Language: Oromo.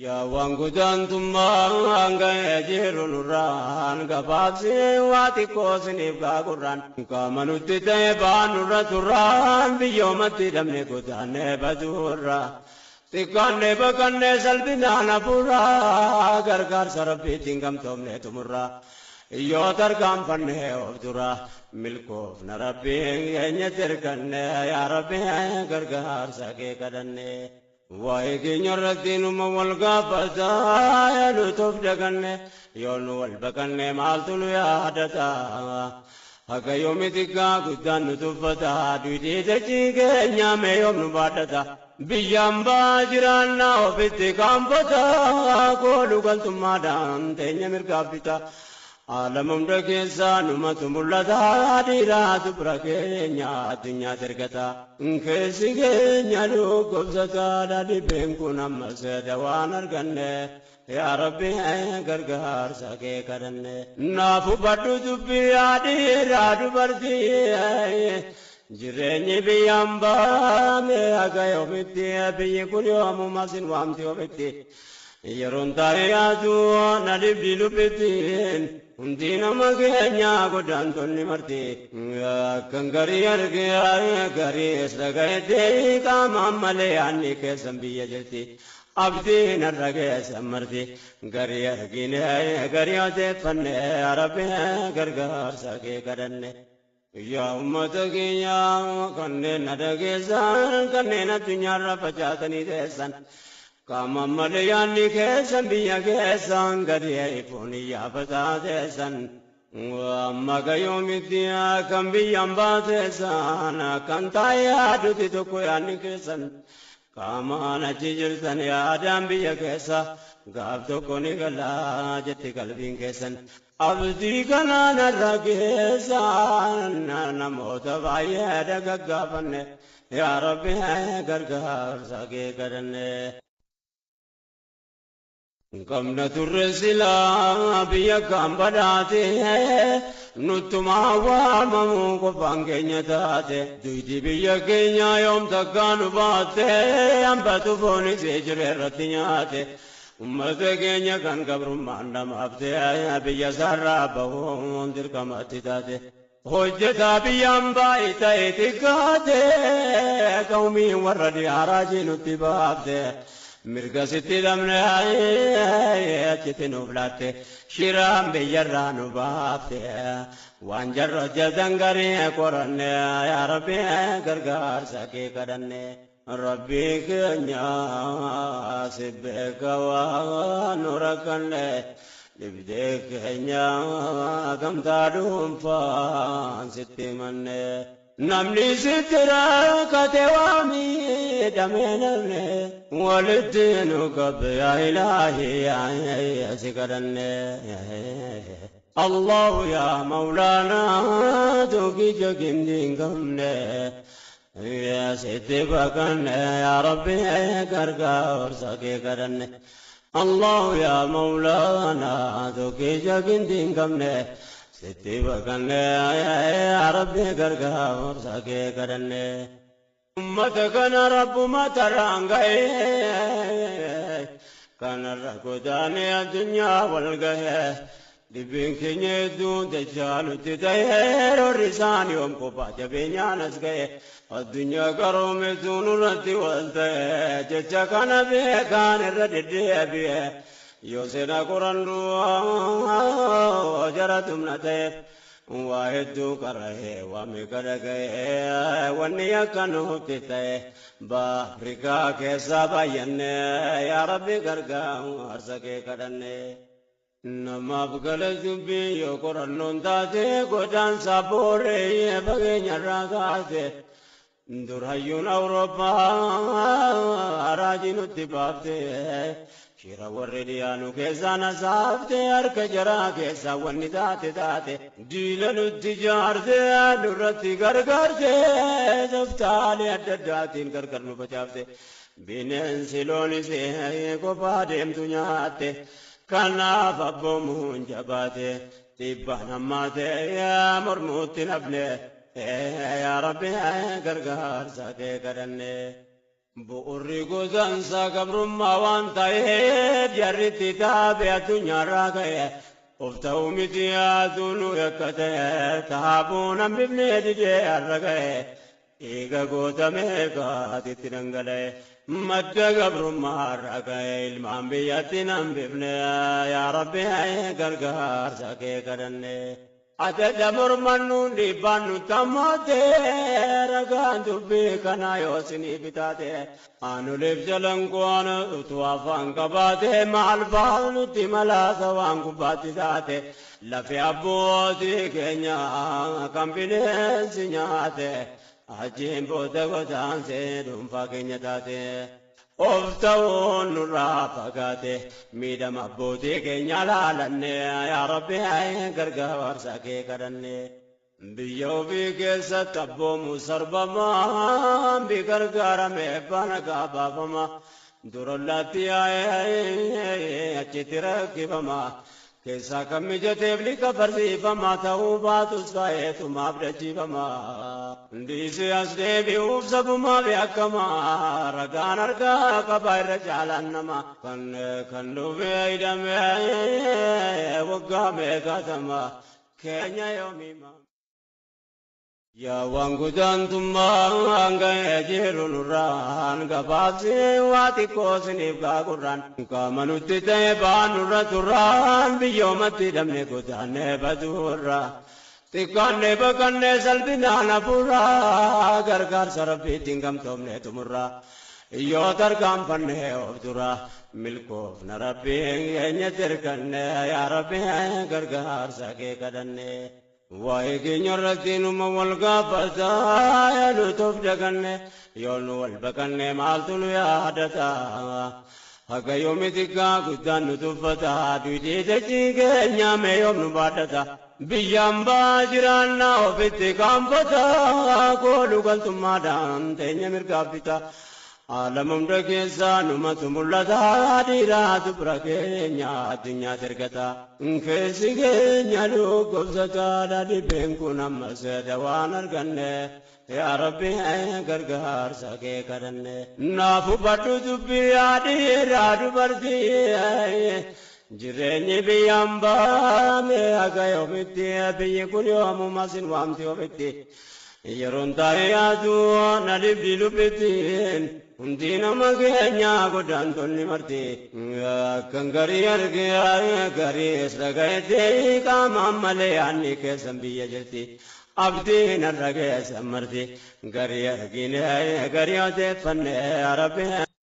يا وانقدان ثم أنقى يجير نوران قبابسي واتكوسني بقى قران كامنو تتيبان نورا تران بيوم تدمني قدان بدورا تقاني بقاني سلبنا نفورا غرغر سربي تنقم تومني تمرا يو ترقام فنه وفدورا ملكوف نربي ينتركن يا ربي غرغر ساكي كدني وايكين الردين والقابتا يا لطف دقني يون والبقني مالتلو يا دتا هكا يومي تقا قدان نتفتا دويتي تجي كينيا مي يوم نبادتا بيام باجرانا وفيتي كامبتا قولو قلتم مادام تينيا مرقابتا عالمم دكيسا نمتم اللتا ديرات بركينيا الدنيا تركتا انكسي كينيا لو قبستا دادي بينكو نمسي دوان ارغني يا ربي غرغار ساكي كدني نافو بدو دبي ديرات برتي جريني بيامبا ميهاكا يومتي بيكون يوم ماسين وامتي وفتي يرون تارياتو ندبدي لبتين Undina magenya godantonni marti kangari argaya gari esragaite kamamale anni ke sambiya jati abdi narage samarti gari argine gari ate fanne arabe gargar sake kadanne ya ummata kenya kanne nadage san kanne na dunya rafajatani desan Kama Malayani kesan biya kesan gadi puni ya bata kesan Magayomi dia kan biyam batesan kan taya duti to koyani kesan Kama na chijirtan ya adam biya kesa gab to koni gala jati kalbin kesan abdi kana naragesan namota vaya daga gabane ya rabbi gargar sage karanne قمنا الرسلا بيك بداتي نتما وامم كفانكينيا تاتي دويتي بيك يوم تكانو باتي ام باتوفوني سيجري رتنياتي أمتكينيا كان قبر ماندم أبتي بيا سرابهم دركماتي تاتي حجتا بيام بايتا اتكاتي قومي وردي عراجي نتبابتي mirga sitti damne achiti nu flatte shiram biyyarra nu baafte waan jarro jaltan garii qoranne yaa rabbi gargaarsa kee kadhanne rabbi keenya si beeka waan nu rakkanne dhibdee keenya gamtaa dhuunfaan sitti manne namni sitira kate waami dameenamne walittinu qabbe ya ilahi ya sikadanne Allah ya maulana tuki jagindin gamne ya sitti bakanne ya rabbi gargaar sake kadanne Allah ya maulana tuki jagindin gamne sitti bakanne ya rabbi gargaar sake kadanne ummata kana rabbu matarangaye kana ragodaane adunya walgaye dibin kenye du dajalu tidaye risani om ko baate benyanas gaye adunya karome dunurati waltaye jecha kana be kan radde abiye yosena korandu jaratum nataye واحد كره ومكرهه ونيا كانوا تته بافريقا كسباين يا ربي غرغا ارسكه كدنه نما بغل جبي يقرنون تاته غدان سابوري بغنيا راغاته درهيون اوروبا اراجين تبابته شيرا ورديانو كيزانا سافته ارك جرا كيسا ونيتاته تاته ديلن التجارته نورتي غرغرته زفتالي ادداتين غرغرنو بچافته بينن سيلوني سي كوبادم دنياته كانا فبومون جباته تبانا ماته يا مرموت نبله يا ربي غرغر ساكي كدنه bu'urri godaansa gabrummaa waan ta'eef jarritti taabee addunyaa irraa ka'e of ta'uu miti yaaduun yakka ta'e taabuun hambifnee didee har'a ga'e eega gootamee gaatitti dhangala'e madda gabrummaa irraa ka'e ilmaan biyyatti hambifne yaa rabbi gargaarsa kee kadhanne. Adda mormannuun dhiibbaan nu tammaate ragaan dubbii kana yoo sinii bitaate anuleef jalan koona utuu afaan qabaate maal baalutti malaasa waan gubbaatti taate lafi abbootii keenya kan bineensi nyaate achiin booda godaansee dhuunfaa keenya taate. Of ta'uun nurraa fagaate miidhama abbootii keenya laalanne yaa rabbi gargaarsa kee kadhanne. Biyya ofii keessatti abboomu sarbamaa bi gargaarame bana gabaafama durollaatti achitti rakkifama. Keessaa kan mijateef liqa farsiifama ta'uu baatus ka'eetumaaf dachifama. Ndiisi as deebi'uuf sabumaa beekama ragaan argaa qaba irra caalaan nama kan dhufee hidhamee waggaa meeqatama keenya yoomima. Yaa waan gudaantummaan ga'ee jiru nurraan gabaabsee waa xiqqoo siniif gaagurraan qaama nutti ta'e baan nurra turraan biyyoomatti hidhamne godaannee baduurra xiqqaannee baqannee salphinaan hafuurraa gargaarsa rabbiitiin gamtoomne tumurra yoo tarkaanfannee of dura milkoofna rabbiin keenyatti hirkanne yaa rabbi gargaarsa kee kadhanne. Waa'ee keenya irratti numa wal gaafataa yaaduutuuf daganne yoo nu wal baqanne maaltu nu yaadata haga yoomiti kaa guddaan nu tuffata duudii dachii keenya mee yoom nu baadhata biyyaan baa jiraannaa ofitti kaanfata kooluu galtummaadhaan teenya mirgaabbita alamumda keessaa numatu mul'ata dhiiraa dubra keenya addunyaatti ergata keessi keenya dhukkubsataadha dhibbeen kun ammas dawaan arganne yaa rabbi gargaarsa kee kadhanne naafu badhu dubbii dhiiraa dubartii jireenyi biyyaan baame haga yoomitti biyyi kun yoomuma sin waamti ofitti yeroon taa'ee yaadu na dhibdi lubbittiin hundi nama keenya godaantonni marti akkan garii argee garii dhaga'etti qaamaan malee yaanni keessan biyya jirti abdiin irra keessan marti garii argine garii odeeffanne rabbi